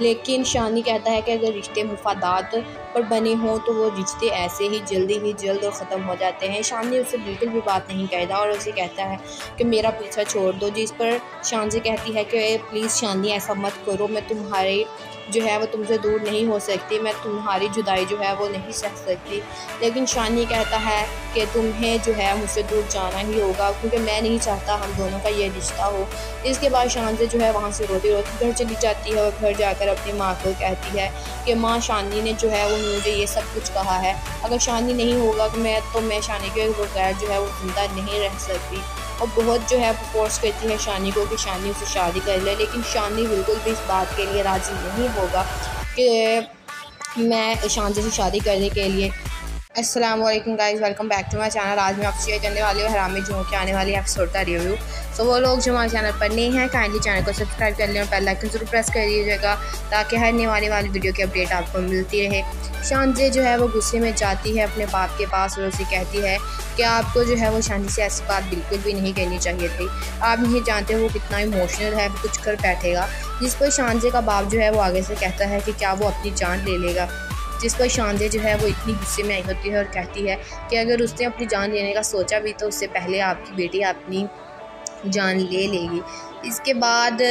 S1: लेकिन शानी कहता है कि अगर रिश्ते मुफादात पर बने हों तो वो रिश्ते ऐसे ही जल्द और ख़त्म हो जाते हैं। शानी उससे बिल्कुल भी बात नहीं करता और उसे कहता है कि मेरा पीछा छोड़ दो। जिस पर शानजे कहती है कि प्लीज़ शानी ऐसा मत करो, मैं तुम्हारे जो है वो तुमसे दूर नहीं हो सकती, मैं तुम्हारी जुदाई जो है वो नहीं सह सकती। लेकिन शानी कहता है कि तुम्हें जो है मुझसे दूर जाना ही होगा क्योंकि मैं नहीं चाहता हम दोनों का ये रिश्ता हो। इसके बाद शानजे जो है वहाँ से रोती रोती घर चली जाती है और घर जाकर अपनी माँ को कहती है कि माँ शानी ने जो है वो मुझे ये सब कुछ कहा है, अगर शानी नहीं होगा तो मैं शानी के बगैर जो है वो जिंदा नहीं रह सकती। और बहुत जो है फोर्स करती है शानी को कि शानी उसे शादी कर ले। लेकिन शानी बिल्कुल भी इस बात के लिए राज़ी नहीं होगा कि मैं शानजे से शादी करने के लिए। अस्सलाम वालेकुम guys, welcome back to my channel. आज मैं आपसे शेयर करने वाली हूँ हरामी जुओं के आने वाली एपिसोड का रिव्यू। सो वो लोग जो हमारे चैनल पर नए हैं काइंडली चैनल को सब्सक्राइब कर लें और बेल आइकन ज़रूर प्रेस कर दीजिएगा ताकि हर नई आने वाली वीडियो की अपडेट आपको मिलती रहे। शानजे जो है वो गुस्से में जाती है अपने बाप के पास और उसे कहती है कि आपको जो है वो शानी से ऐसी बात बिल्कुल भी नहीं कहनी चाहिए थी। आप नहीं जानते वो कितना इमोशनल है, वो कुछ कर बैठेगा। जिस पर शानजे का बाप जो है वो आगे से कहता है कि क्या वो अपनी जान ले लेगा। जिस पर शानजे जो है वो इतनी गुस्से में आई होती है और कहती है कि अगर उसने अपनी जान लेने का सोचा भी तो उससे पहले आपकी बेटी अपनी जान ले लेगी। इसके बाद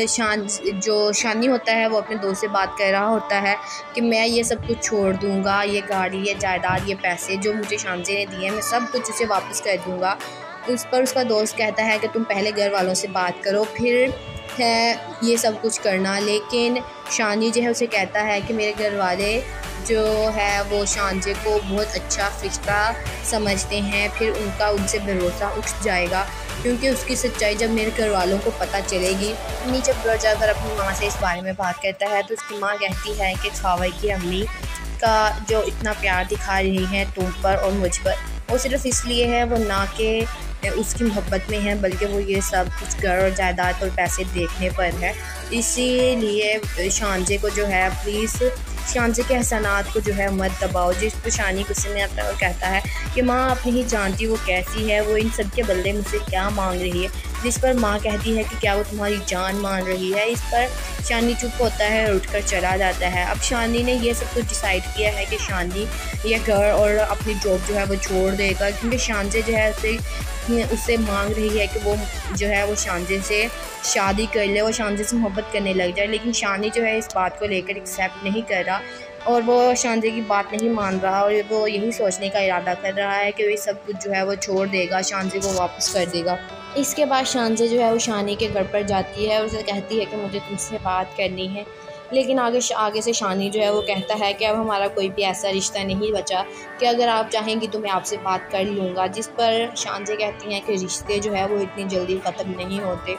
S1: शानी होता है वो अपने दोस्त से बात कर रहा होता है कि मैं ये सब कुछ छोड़ दूंगा, ये गाड़ी, ये जायदाद, ये पैसे जो मुझे शानजे ने दिए मैं सब कुछ उसे वापस कर दूंगा। उस पर उसका दोस्त कहता है कि तुम पहले घर वालों से बात करो फिर है ये सब कुछ करना। लेकिन शानी जो है उसे कहता है कि मेरे घर वाले जो है वो शानजे को बहुत अच्छा रिश्ता समझते हैं, फिर उनका उनसे भरोसा उठ जाएगा क्योंकि उसकी सच्चाई जब मेरे घर वालों को पता चलेगी। नीचे घर जाकर अपनी माँ से इस बारे में बात करता है तो उसकी माँ कहती है कि खावे की अम्मी का जो इतना प्यार दिखा रही है तुम पर और मुझ पर वो सिर्फ इसलिए है, वो ना कि उसकी मोहब्बत में है बल्कि वो ये सब कुछ घर और जायदाद और पैसे देखने पर है। इसीलिए शानजे को जो है प्लीज़ शानजे के एहसानात को जो है मत दबाओ। जिस पर शानी गुस्से में आता है और कहता है कि माँ आप नहीं जानती वो कैसी है, वो इन सब के बदले मुझसे क्या मांग रही है। जिस पर माँ कहती है कि क्या वो तुम्हारी जान मान रही है। इस पर शानी चुप होता है और उठकर चला जाता है। अब शानी ने ये सब कुछ डिसाइड किया है कि शानी ये घर और अपनी जॉब जो है वो छोड़ देगा क्योंकि शानजे जो है उससे मांग रही है कि वो जो है वो शानजे से शादी कर ले, वो शानजे से मोहब्बत करने लग जाए। लेकिन शानी जो है इस बात को लेकर एक्सेप्ट नहीं कर रहा और वो शानजे की बात नहीं मान रहा और वो यही सोचने का इरादा कर रहा है कि वो सब कुछ जो है वो छोड़ देगा, शानजे को वापस कर देगा। इसके बाद शानजे जो है वो शानी के घर पर जाती है और उसे कहती है कि मुझे तुमसे बात करनी है। लेकिन आगे से शानी जो है वो कहता है कि अब हमारा कोई भी ऐसा रिश्ता नहीं बचा कि अगर आप चाहेंगी तो मैं आपसे बात कर लूँगा। जिस पर शानजे कहती हैं कि रिश्ते जो है वो इतनी जल्दी ख़त्म नहीं होते।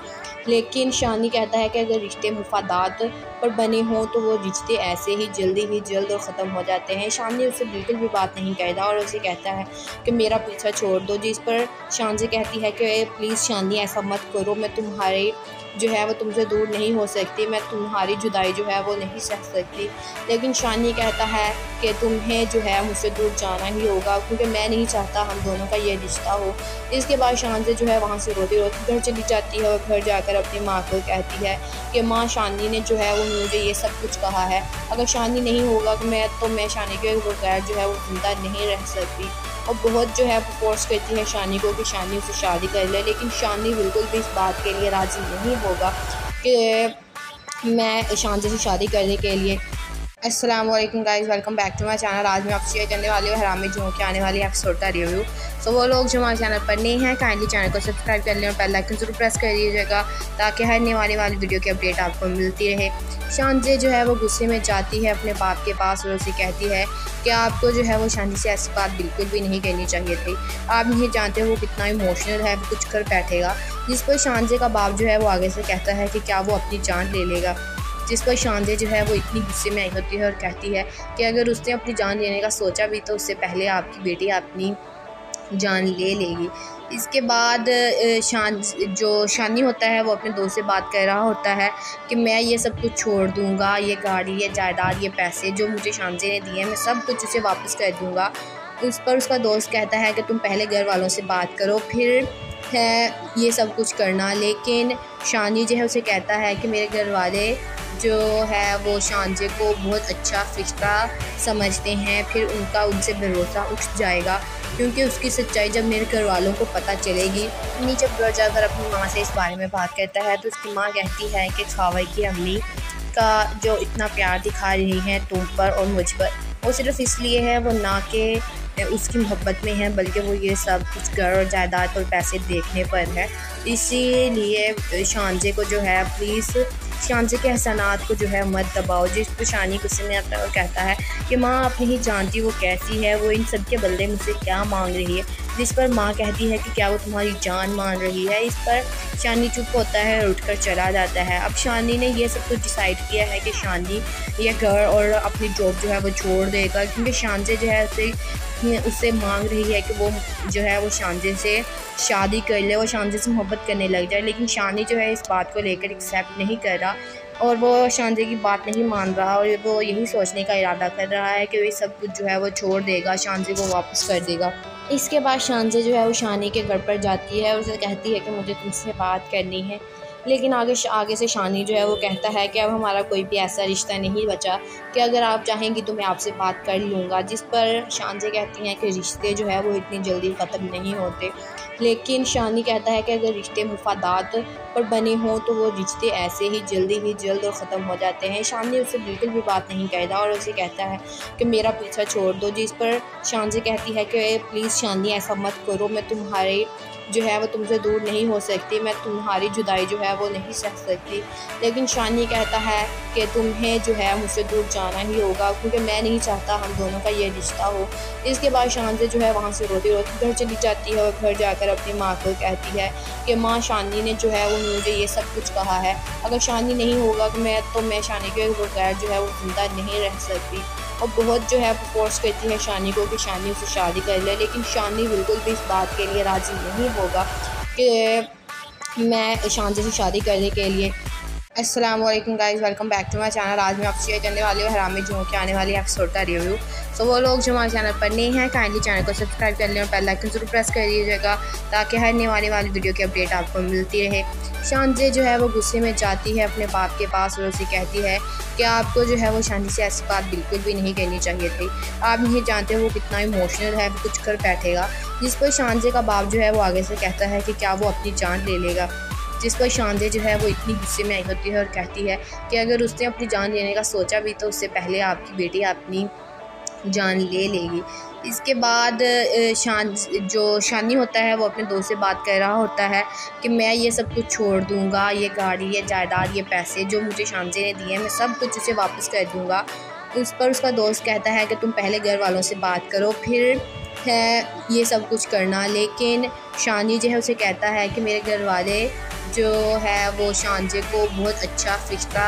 S1: लेकिन शानी कहता है कि अगर रिश्ते मुफादात पर बने हों तो वो रिश्ते ऐसे ही जल्द और ख़त्म हो जाते हैं। शानी उससे बिल्कुल भी बात नहीं करता और उसे कहता है कि मेरा पीछा छोड़ दो। जिस पर शानजे कहती है कि प्लीज़ शानी ऐसा मत करो, मैं तुम्हारे जो है वो तुमसे दूर नहीं हो सकती, मैं तुम्हारी जुदाई जो है वो नहीं सह सकती। लेकिन शानी कहता है कि तुम्हें जो है मुझसे दूर जाना ही होगा क्योंकि मैं नहीं चाहता हम दोनों का ये रिश्ता हो। इसके बाद शानजे जो है वहाँ से रोती रोती घर चली जाती है और घर जाकर अपनी माँ को कहती है कि माँ, शानी ने जो है वो मुझे ये सब कुछ कहा है, अगर शानी नहीं होगा तो मैं शानी के बगैर जो है वो जिंदा नहीं रह सकती। और बहुत जो है फोर्स करती है शानी को कि शानी उससे शादी कर ले। लेकिन शानी बिल्कुल भी इस बात के लिए राज़ी नहीं होगा कि मैं शानजे से शादी करने के लिए। अस्सलाम वालेकुम guys, welcome back to my channel. आज मैं आपसे शेयर करने वाली हूँ हरामी जुमों के आने वाली एपिसोड का रिव्यू। सो वो लोग जो हमारे चैनल पर नए हैं काइंडली चैनल को सब्सक्राइब कर लें और बेल आइकन जरूर प्रेस कर दीजिएगा ताकि हर नए वाली वीडियो की अपडेट आपको मिलती रहे। शानजे जो है वो गुस्से में जाती है अपने बाप के पास और उसे कहती है कि आपको जो है वो शानी से ऐसी बात बिल्कुल भी नहीं कहनी चाहिए थी, आप नहीं जानते वो कितना इमोशनल है, वो कुछ कर बैठेगा। जिस पर शानजे का बाप जो है वो आगे से कहता है कि क्या वो अपनी जान ले लेगा। जिस पर शानजे जो है वो इतनी गुस्से में आई होती है और कहती है कि अगर उसने अपनी जान लेने का सोचा भी तो उससे पहले आपकी बेटी अपनी जान ले लेगी। इसके बाद शानी होता है वो अपने दोस्त से बात कर रहा होता है कि मैं ये सब कुछ छोड़ दूँगा, ये गाड़ी, ये जायदाद, ये पैसे जो मुझे शानजे ने दिए मैं सब कुछ उसे वापस कर दूँगा। उस पर उसका दोस्त कहता है कि तुम पहले घर वालों से बात करो फिर है ये सब कुछ करना। लेकिन शानी जो है उसे कहता है कि मेरे घर वाले जो है वो शानजे को बहुत अच्छा रिश्ता समझते हैं, फिर उनसे भरोसा उठ जाएगा क्योंकि उसकी सच्चाई जब मेरे घर वालों को पता चलेगी। अम्मी जब घर जाकर अपनी माँ से इस बारे में बात करता है तो उसकी माँ कहती है कि खावे की अम्मी का जो इतना प्यार दिखा रही है तुम पर और मुझ पर वो सिर्फ इसलिए है, वो ना कि उसकी मोहब्बत में है बल्कि वो ये सब कुछ घर और जायदाद और पैसे देखने पर है। इसीलिए शानजे को जो है प्लीज़ शानजे के एहसानात को जो है मत दबाओ। जिस पर शानी गुस्से में आता है और कहता है कि माँ आप नहीं जानती वो कैसी है, वो इन सब के बदले मुझसे क्या मांग रही है। जिस पर माँ कहती है कि क्या वो तुम्हारी जान मान रही है। इस पर शानी चुप होता है और उठकर चला जाता है। अब शानी ने ये सब कुछ डिसाइड किया है कि शानी ये घर और अपनी जॉब जो है वो छोड़ देगा क्योंकि शानजे जो है उससे मांग रही है कि वो जो है वो शानजे से शादी कर ले, वो शानजे से मोहब्बत करने लग जाए। लेकिन शानी जो है इस बात को लेकर एक्सेप्ट नहीं कर रहा और वो शानजे की बात नहीं मान रहा और वो यही सोचने का इरादा कर रहा है कि वो सब कुछ जो है वो छोड़ देगा, शानजे को वापस कर देगा। इसके बाद शानजे जो है वो शानी के घर पर जाती है और उसे कहती है कि मुझे तुमसे बात करनी है। लेकिन आगे से शानी जो है वो कहता है कि अब हमारा कोई भी ऐसा रिश्ता नहीं बचा कि अगर आप चाहेंगी तो मैं आपसे बात कर लूँगा। जिस पर शानजे कहती हैं कि रिश्ते जो है वो इतनी जल्दी ख़त्म नहीं होते। लेकिन शानी कहता है कि अगर रिश्ते मुफादात पर बने हों तो वो रिश्ते ऐसे ही जल्द और ख़त्म हो जाते हैं। शानी उससे बिल्कुल भी बात नहीं करता और उसे कहता है कि मेरा पीछा छोड़ दो। जिस पर शानजे कहती है कि प्लीज़ शानी ऐसा मत करो, मैं तुम्हारे जो है वो तुमसे दूर नहीं हो सकती, मैं तुम्हारी जुदाई जो है वो नहीं सह सकती। लेकिन शानी कहता है कि तुम्हें जो है मुझसे दूर जाना ही होगा क्योंकि मैं नहीं चाहता हम दोनों का ये रिश्ता हो। इसके बाद शानजे जो है वहाँ से रोती रोती घर चली जाती है और घर जाकर अपनी माँ को कहती है कि माँ, शानी ने जो है वो मुझे ये सब कुछ कहा है, अगर शानी नहीं होगा तो मैं शानी के बगैर जो है वो जिंदा नहीं रह सकती। और बहुत जो है फोर्स करती है शानी को कि शानी उससे शादी कर ले। लेकिन शानी बिल्कुल भी इस बात के लिए राज़ी नहीं होगा कि मैं शानजे से शादी करने के लिए। अस्सलाम वालेकुम guys, welcome back to my channel. आज मैं आपसे शेयर करने वाली हूँ हरामी जुमों के आने वाली एपिसोड का रिव्यू। सो वो लोग जो हमारे चैनल पर नए हैं काइंडली चैनल को सब्सक्राइब कर लें और बेल आइकन जरूर प्रेस कर दीजिएगा ताकि हर नए वाली वीडियो की अपडेट आपको मिलती रहे। शानजे जो है वो गुस्से में जाती है अपने बाप के पास और उसे कहती है कि आपको जो है वो शानी से ऐसी बात बिल्कुल भी नहीं कहनी चाहिए थी। आप नहीं जानते वो कितना इमोशनल है, वो कुछ कर बैठेगा। जिस पर शानजे का बाप जो है वो आगे से कहता है कि क्या वो अपनी जान ले लेगा। जिस पर शानजे जो है वो इतनी गुस्से में आई होती है और कहती है कि अगर उसने अपनी जान लेने का सोचा भी तो उससे पहले आपकी बेटी अपनी जान ले लेगी। इसके बाद शानी होता है वो अपने दोस्त से बात कर रहा होता है कि मैं ये सब कुछ छोड़ दूंगा, ये गाड़ी, ये जायदाद, ये पैसे जो मुझे शानजे ने दिए हैं, मैं सब कुछ उसे वापस कर दूंगा। उस पर उसका दोस्त कहता है कि तुम पहले घर वालों से बात करो, फिर है ये सब कुछ करना। लेकिन शानी जो है उसे कहता है कि मेरे घर वाले जो है वो शानजे को बहुत अच्छा रिश्ता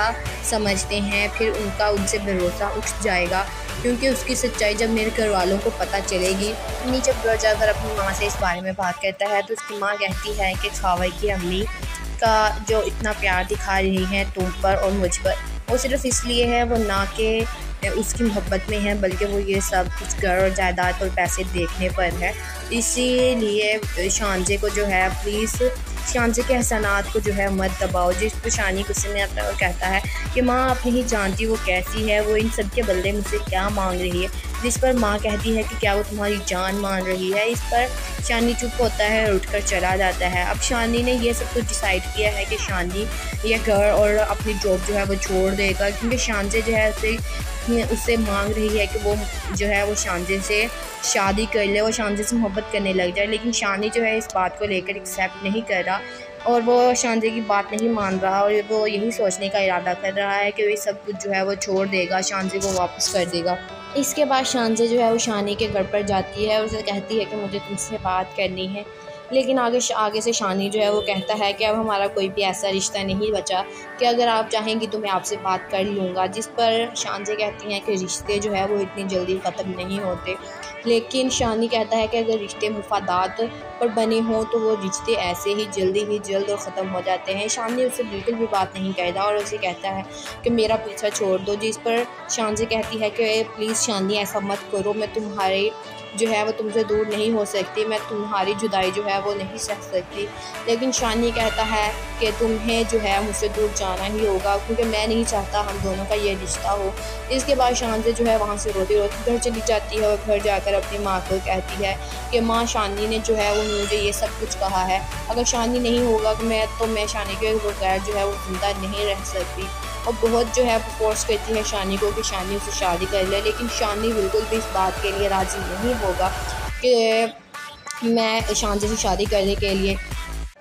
S1: समझते हैं, फिर उनका उनसे भरोसा उठ जाएगा, क्योंकि उसकी सच्चाई जब मेरे घर वालों को पता चलेगी। नीचे घर जाकर अपनी माँ से इस बारे में बात करता है तो उसकी माँ कहती है कि खावे की अम्मी का जो इतना प्यार दिखा रही हैं तुम पर और मुझ पर, वो सिर्फ इसलिए है, वो ना कि उसकी मोहब्बत में है, बल्कि वो ये सब कुछ घर और जायदाद और पैसे देखने पर है। इसीलिए शानजे को जो है प्लीज़ शानजे के एहसानात को जो है मत दबाओ। जिस पर शानी गुस्से में आता है और कहता है कि माँ आप नहीं जानती वो कैसी है, वो इन सब के बदले मुझसे क्या मांग रही है। जिस पर माँ कहती है कि क्या वो तुम्हारी जान मान रही है। इस पर शानी चुप होता है और उठकर चला जाता है। अब शानी ने ये सब कुछ डिसाइड किया है कि शानी ये घर और अपनी जॉब जो है वो छोड़ देगा, क्योंकि शानजे जो है उससे मांग रही है कि वो जो है वो शानजे से शादी कर ले, वो शानजे से मोहब्बत करने लग जाए। लेकिन शानी जो है इस बात को लेकर एक्सेप्ट नहीं कर रहा और वो शानजे की बात नहीं मान रहा और वो यही सोचने का इरादा कर रहा है कि वो सब कुछ जो है वो छोड़ देगा, शानजे को वापस कर देगा। इसके बाद शानजे जो है वो शानी के घर पर जाती है और उसे कहती है कि मुझे तुमसे बात करनी है। लेकिन आगे से शानी जो है वो कहता है कि अब हमारा कोई भी ऐसा रिश्ता नहीं बचा कि अगर आप चाहेंगी तो मैं आपसे बात कर लूँगा। जिस पर शानजे कहती हैं कि रिश्ते जो है वो इतनी जल्दी ख़त्म नहीं होते। लेकिन शानी कहता है कि अगर रिश्ते मुफादात पर बने हों तो वो रिश्ते ऐसे ही जल्द और ख़त्म हो जाते हैं। शानी उससे बिल्कुल भी बात नहीं करता और उसे कहता है कि मेरा पीछा छोड़ दो। जिस पर शानजे कहती है कि प्लीज़ शानी ऐसा मत करो, मैं तुम्हारे जो है वो तुमसे दूर नहीं हो सकती, मैं तुम्हारी जुदाई जो है वो नहीं सह सकती। लेकिन शानी कहता है कि तुम्हें जो है मुझसे दूर जाना ही होगा, क्योंकि मैं नहीं चाहता हम दोनों का ये रिश्ता हो। इसके बाद शानजे जो है वहाँ से रोती रोती घर चली जाती है और घर जाकर अपनी माँ को कहती है कि माँ शानी ने जो है वो मुझे ये सब कुछ कहा है, अगर शानी नहीं होगा तो मैं शानी के बगैर जो है वो जिंदा नहीं रह सकती। और बहुत जो है फोर्स करती है शानी को कि शानी उसे शादी कर ले, लेकिन शानी बिल्कुल भी इस बात के लिए राज़ी नहीं होगा कि मैं शानजे से शादी करने के लिए।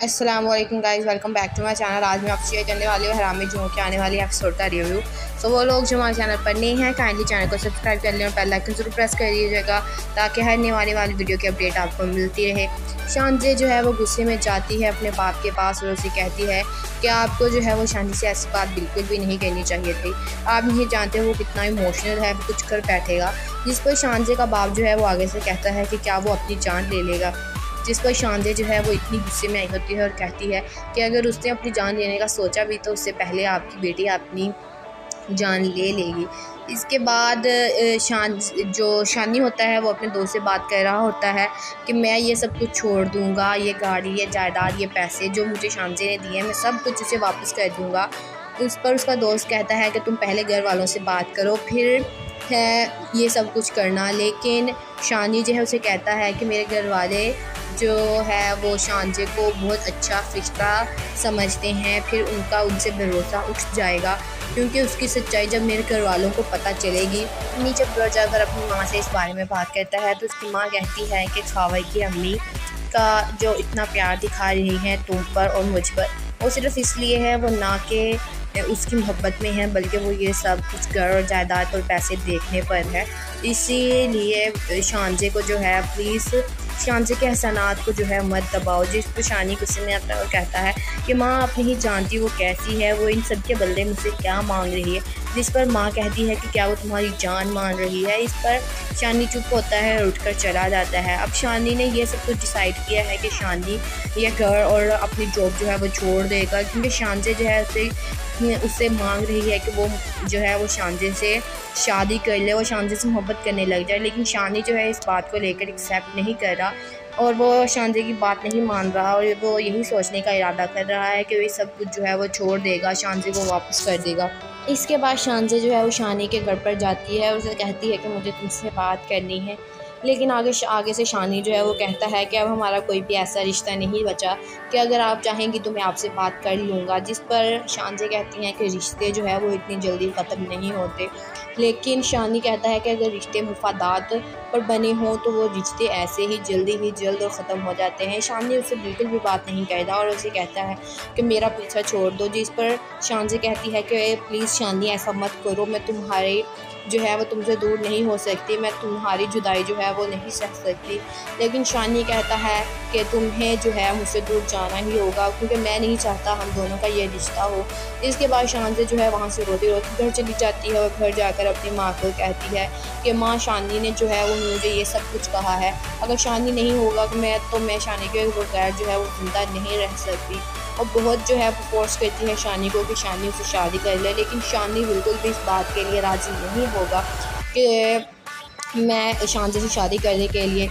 S1: अस्सलाम वालेकुम guys, welcome back to my channel. आज मैं आपसे शेयर करने वाली हूँ हरामी जुओं के आने वाली एपिसोड का रिव्यू। सो वो लोग जो हमारे चैनल पर नए हैं काइंडली चैनल को सब्सक्राइब कर लें और बेल आइकन जरूर प्रेस कर दीजिएगा ताकि हर नई वाली वीडियो की अपडेट आपको मिलती रहे। शानजे जो है वो गुस्से में जाती है अपने बाप के पास और उसे कहती है कि आपको जो है वो शानी से ऐसी बात बिल्कुल भी नहीं कहनी चाहिए थी। आप नहीं जानते वो कितना इमोशनल है, वो कुछ कर बैठेगा। जिस पर शानजे का बाप जो है वो आगे से कहता है कि क्या वो अपनी जान ले लेगा। जिस पर शानजे जो है वो इतनी गुस्से में आई होती है और कहती है कि अगर उसने अपनी जान लेने का सोचा भी तो उससे पहले आपकी बेटी अपनी जान ले लेगी। इसके बाद शानी होता है वो अपने दोस्त से बात कर रहा होता है कि मैं ये सब कुछ छोड़ दूंगा, ये गाड़ी, ये जायदाद, ये पैसे जो मुझे शानजे ने दिए हैं, मैं सब कुछ उसे वापस कर दूंगा। उस पर उसका दोस्त कहता है कि तुम पहले घर वालों से बात करो, फिर है ये सब कुछ करना। लेकिन शानी जो है उसे कहता है कि मेरे घर वाले जो है वो शानजे को बहुत अच्छा रिश्ता समझते हैं, फिर उनका उनसे भरोसा उठ जाएगा, क्योंकि उसकी सच्चाई जब मेरे घर वालों को पता चलेगी। नीचे घर जाकर अपनी माँ से इस बारे में बात करता है तो उसकी माँ कहती है कि खावे की अम्मी का जो इतना प्यार दिखा रही हैं तुम पर और मुझ पर, वो सिर्फ इसलिए है, वो ना कि उसकी मोहब्बत में है, बल्कि वो ये सब कुछ घर और जायदाद और पैसे देखने पर है। इसीलिए शानजे को जो है प्लीज़ शानजे के एहसानात को जो है मत दबाओ। जिस पर शानी गुस्से में आता है और कहता है कि माँ आप नहीं जानती वो कैसी है, वो इन सब के बदले मुझसे क्या मांग रही है। जिस पर माँ कहती है कि क्या वो तुम्हारी जान मान रही है। इस पर शानी चुप होता है और उठकर चला जाता है। अब शानी ने ये सब कुछ डिसाइड किया है कि शानी ये घर और अपनी जॉब जो है वो छोड़ देगा, क्योंकि शानजे जो है उससे मांग रही है कि वो जो है वो शानजे से शादी कर ले, वो शानजे से मोहब्बत करने लग जाए। लेकिन शानी जो है इस बात को लेकर एक्सेप्ट नहीं कर रहा और वो शानजे की बात नहीं मान रहा और वो यही सोचने का इरादा कर रहा है कि वो सब कुछ जो है वो छोड़ देगा, शानजे को वापस कर देगा। इसके बाद शानज़े जो है वो शानी के घर पर जाती है और उसे कहती है कि मुझे तुमसे बात करनी है। लेकिन आगे से शानी जो है वो कहता है कि अब हमारा कोई भी ऐसा रिश्ता नहीं बचा कि अगर आप चाहेंगी तो मैं आपसे बात कर लूँगा। जिस पर शानज़े कहती हैं कि रिश्ते जो है वो इतनी जल्दी ख़त्म नहीं होते। लेकिन शानी कहता है कि अगर रिश्ते मुफादात पर बने हों तो वो रिश्ते ऐसे ही जल्द और ख़त्म हो जाते हैं। शानी उससे बिल्कुल भी बात नहीं करता और उसे कहता है कि मेरा पीछा छोड़ दो। जिस पर शानज़े कहती है कि प्लीज़ शानी ऐसा मत करो, मैं तुम्हारे जो है वो तुमसे दूर नहीं हो सकती, मैं तुम्हारी जुदाई जो है वो नहीं सह सकती। लेकिन शानी कहता है कि तुम्हें जो है मुझसे दूर जाना ही होगा क्योंकि मैं नहीं चाहता हम दोनों का ये रिश्ता हो। इसके बाद शानज़े जो है वहाँ से रोती रोती घर चली जाती है और घर जाकर अपनी माँ को कहती है कि माँ, शानी ने जो है वो मुझे ये सब कुछ कहा है, अगर शानी नहीं होगा तो मैं शानी के बगैर जो है वो ज़िंदा नहीं रह सकती। और बहुत जो है फोर्स करती है शानी को कि शानी उससे शादी कर ले, लेकिन शानी बिल्कुल भी इस बात के लिए राज़ी नहीं होगा कि मैं शानज़े से शादी करने के लिए।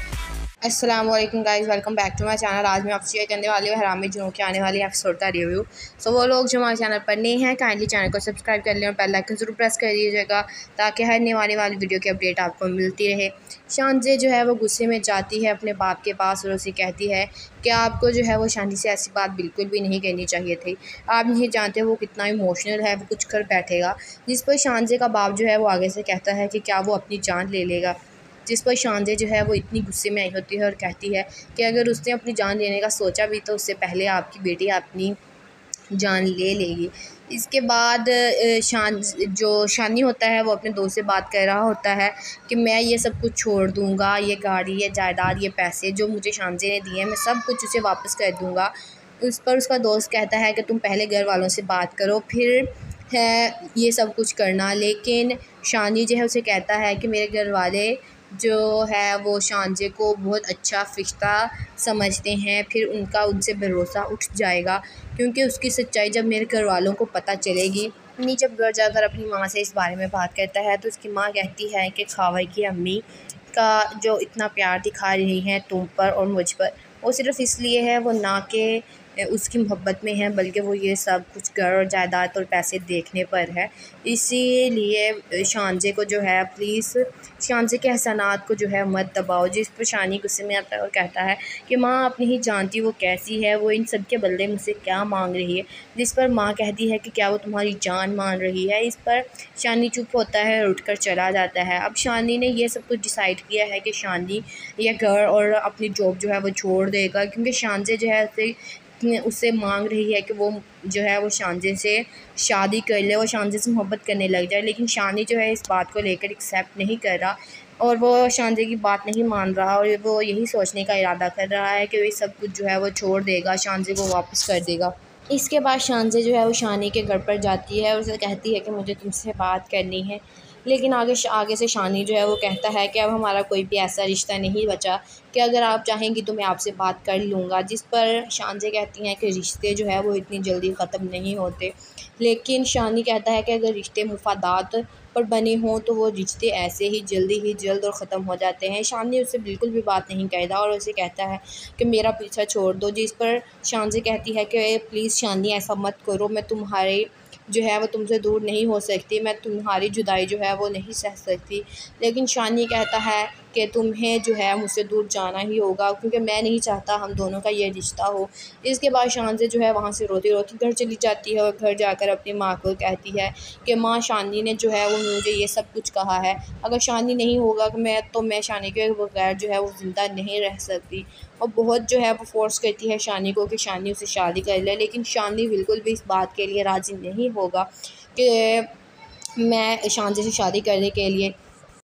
S1: अस्सलाम वालेकुम guys, welcome back to my channel. आज मैं आपसे शेयर करने वाली हूँ हरामी जुनून के आने वाली एपिसोड का रिव्यू। सो वो लोग जो हमारे चैनल पर नए हैं काइंडली चैनल को सब्सक्राइब कर लें और बेल आइकन ज़रूर प्रेस कर दीजिएगा ताकि हर नई आने वाली वीडियो की अपडेट आपको मिलती रहे। शानज़े जो है वो गुस्से में जाती है अपने बाप के पास और उसे कहती है कि आपको जो है वो शानी से ऐसी बात बिल्कुल भी नहीं कहनी चाहिए थी। आप नहीं जानते वो कितना इमोशनल है, वो कुछ कर बैठेगा। जिस पर शानज़े का बाप जो है वो आगे से कहता है कि क्या वो अपनी जान ले लेगा। जिस पर शानज़े जो है वो इतनी गुस्से में आई होती है और कहती है कि अगर उसने अपनी जान लेने का सोचा भी तो उससे पहले आपकी बेटी अपनी जान ले लेगी। इसके बाद शानी होता है वो अपने दोस्त से बात कर रहा होता है कि मैं ये सब कुछ छोड़ दूँगा, ये गाड़ी, ये जायदाद, ये पैसे जो मुझे शानज़े ने दिए हैं मैं सब कुछ उसे वापस कर दूँगा। उस पर उसका दोस्त कहता है कि तुम पहले घर वालों से बात करो फिर है ये सब कुछ करना। लेकिन शानी जो है उसे कहता है कि मेरे घर वाले जो है वो शानज़े को बहुत अच्छा रिश्ता समझते हैं, फिर उनका उनसे भरोसा उठ जाएगा क्योंकि उसकी सच्चाई जब मेरे घर वालों को पता चलेगी। नहीं, जब घर जाकर अपनी माँ से इस बारे में बात करता है तो उसकी माँ कहती है कि खावर की अम्मी का जो इतना प्यार दिखा रही हैं तुम पर और मुझ पर, वो सिर्फ़ इसलिए है वो ना कि उसकी मोहब्बत में है बल्कि वो ये सब कुछ घर और जायदाद और पैसे देखने पर है। इसीलिए शानज़े को जो है प्लीज़ शानज़े के एहसानात को जो है मत दबाओ। जिस पर शानी गुस्से में आता है और कहता है कि माँ आप नहीं जानती वो कैसी है, वो इन सब के बदले मुझसे क्या मांग रही है। जिस पर माँ कहती है कि क्या वो तुम्हारी जान मान रही है। इस पर शानी चुप होता है और उठकर चला जाता है। अब शानी ने ये सब कुछ डिसाइड किया है कि शानी ये घर और अपनी जॉब जो है वो छोड़ देगा क्योंकि शानज़े जो है उससे मांग रही है कि वो जो है वो शानज़े से शादी कर ले और शानज़े से मोहब्बत करने लग जाए। लेकिन शानी जो है इस बात को लेकर एक्सेप्ट नहीं कर रहा और वो शानज़े की बात नहीं मान रहा और वो यही सोचने का इरादा कर रहा है कि वो सब कुछ जो है वो छोड़ देगा, शानज़े को वापस कर देगा। इसके बाद शानज़े जो है वो शानी के घर पर जाती है और उसे कहती है कि मुझे तुमसे बात करनी है। लेकिन आगे से शानी जो है वो कहता है कि अब हमारा कोई भी ऐसा रिश्ता नहीं बचा कि अगर आप चाहेंगी तो मैं आपसे बात कर लूँगा। जिस पर शानज़े कहती हैं कि रिश्ते जो है वो इतनी जल्दी ख़त्म नहीं होते। लेकिन शानी कहता है कि अगर रिश्ते मुफादात पर बने हों तो वो रिश्ते ऐसे ही जल्द और ख़त्म हो जाते हैं। शानी उससे बिल्कुल भी बात नहीं करता और उसे कहता है कि मेरा पीछा छोड़ दो। जिस पर शानज़े कहती है कि प्लीज़ शानी ऐसा मत करो, मैं तुम्हारे जो है वो तुमसे दूर नहीं हो सकती, मैं तुम्हारी जुदाई जो है वो नहीं सह सकती। लेकिन शानी कहता है कि तुम्हें जो है मुझसे दूर जाना ही होगा क्योंकि मैं नहीं चाहता हम दोनों का ये रिश्ता हो। इसके बाद शानज़े जो है वहाँ से रोती रोती घर चली जाती है और घर जाकर अपनी माँ को कहती है कि माँ, शानी ने जो है वो मुझे ये सब कुछ कहा है, अगर शानी नहीं होगा तो मैं शानी के बगैर जो है वो ज़िंदा नहीं रह सकती। और बहुत जो है वो फोर्स करती है शानी को कि शानी उसे शादी कर ले, लेकिन शानी बिल्कुल भी इस बात के लिए राज़ी नहीं होगा कि मैं शानज़े से शादी करने के लिए।